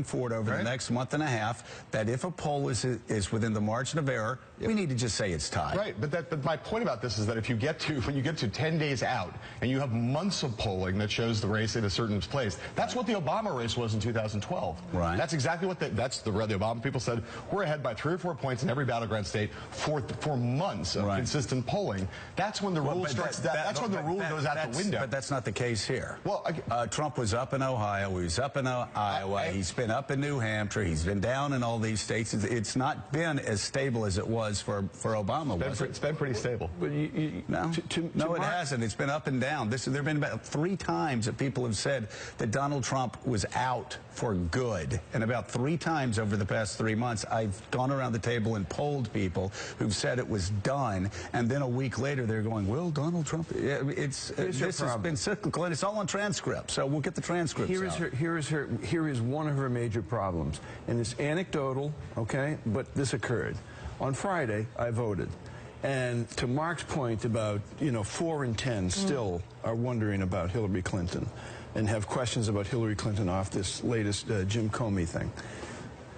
forward over the next month and a half that if a poll is within the margin of error, we need to just say it's tied. Right, but my point about this is that if you get to, when you get to 10 days out and you have months of polling that shows the race in a certain place, that's what the Obama race was in 2012. Right. That's exactly what the Obama people said. We're ahead by 3 or 4 points in every battleground state for months of consistent polling. That's when the rule starts. That's when the rule goes out the window. But that's not the case here. Well, Trump was up in Ohio. He was up in Iowa. He's been up in New Hampshire. He's been down in all these states. It's not been as stable as it was for Obama. It's been pretty stable. But no, it hasn't. It's been up and down. There have been about 3 times that people have said that Donald Trump was out for good. And about 3 times over the past 3 months, I've gone around the table and polled people who've said it was done. And then a week later, they're going, well, Donald Trump, this has been cyclical. And it's all on transcript. So we'll get the transcripts out. Here is one of her major problems. And it's anecdotal, okay, but this occurred. On Friday, I voted. And to Mark's point about, 4 in 10 still are wondering about Hillary Clinton and have questions about Hillary Clinton off this latest Jim Comey thing.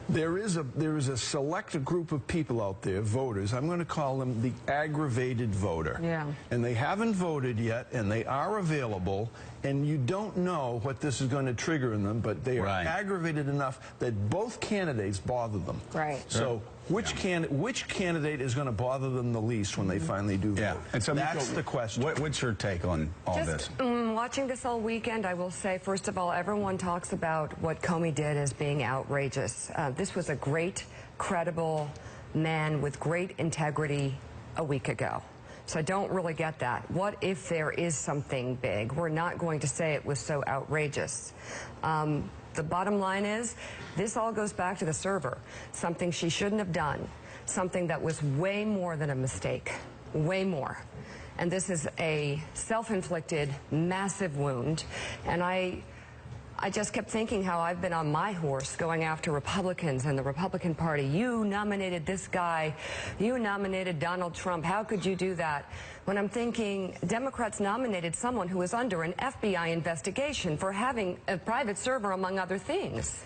There is a select group of people out there, voters, I'm going to call them the aggravated voter. Yeah. And they haven't voted yet, and they are available, and you don't know what this is going to trigger in them, but they are aggravated enough that both candidates bother them. Right. So which candidate is going to bother them the least when they finally do vote? And so that's the question. What's your take on all this? Watching this all weekend, I will say, first of all, everyone talks about what Comey did as being outrageous. This was a great, credible man with great integrity a week ago. So I don't really get that. What if there is something big? We're not going to say it was so outrageous. The bottom line is, this all goes back to the server. Something she shouldn't have done. Something that was way more than a mistake. Way more. And this is a self-inflicted, massive wound. And I just kept thinking how I've been on my horse going after Republicans and the Republican Party. You nominated this guy. You nominated Donald Trump. How could you do that? When I'm thinking Democrats nominated someone who is under an FBI investigation for having a private server, among other things.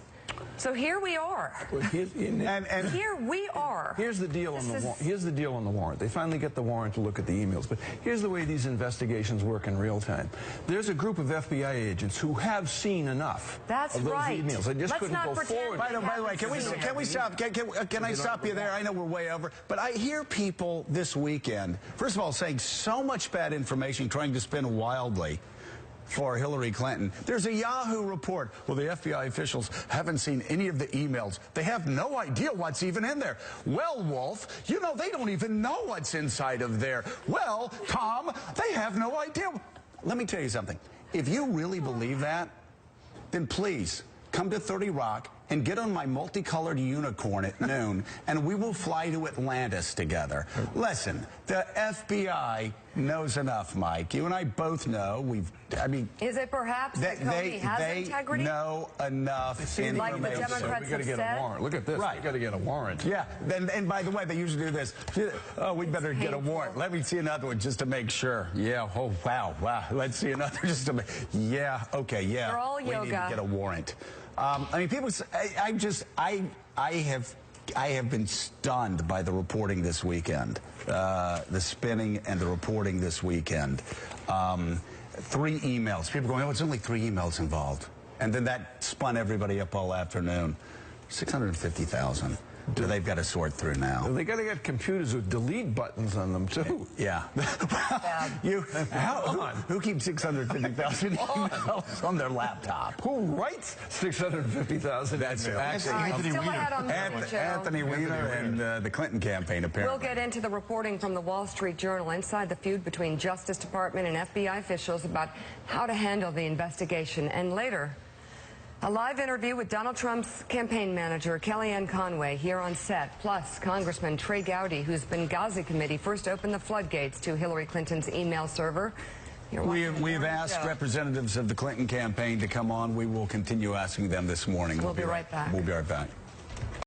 So here we are. Here we are. Here's the deal on the warrant. Here's the deal on the warrant. They finally get the warrant to look at the emails. But here's the way these investigations work in real time. There's a group of FBI agents who have seen enough of those emails. They just couldn't go forward. By the way, can we stop? Can I stop you there? I know we're way over, but I hear people this weekend, first of all, saying so much bad information, trying to spin wildly for Hillary Clinton. There's a Yahoo report. Well, the FBI officials haven't seen any of the emails. They have no idea what's even in there. Well, Wolf, they don't even know what's inside of there. Well, Tom, they have no idea. Let me tell you something. If you really believe that, then please come to 30 Rock and get on my multicolored unicorn at noon, and we will fly to Atlantis together. Listen, the FBI knows enough, Mike. You and I both know. Is it perhaps that Comey has integrity? They know enough information. Like the Democrats so we got to get a warrant. Look at this. Right. We got to get a warrant. Yeah. And by the way, they usually do this. Oh, we better get a warrant. Let me see another one just to make sure. Yeah. Oh, wow. Let's see another just to make. Yeah. Okay. Yeah. They're all yoga. We need to get a warrant. People say, I have been stunned by the reporting this weekend, the spinning and the reporting this weekend. 3 emails. People going, oh, it's only 3 emails involved. And then that spun everybody up all afternoon. 650,000. They've got to sort through now. They got to get computers with delete buttons on them too. Yeah. Who keeps 650,000 emails on their laptop? Who writes 650,000? That's actually Anthony Weiner and the Clinton campaign, apparently. We'll get into the reporting from the Wall Street Journal inside the feud between Justice Department and FBI officials about how to handle the investigation. And later, a live interview with Donald Trump's campaign manager, Kellyanne Conway, here on set. Plus, Congressman Trey Gowdy, whose Benghazi committee first opened the floodgates to Hillary Clinton's email server. We've asked representatives of the Clinton campaign to come on. We will continue asking them this morning. We'll be right back. We'll be right back.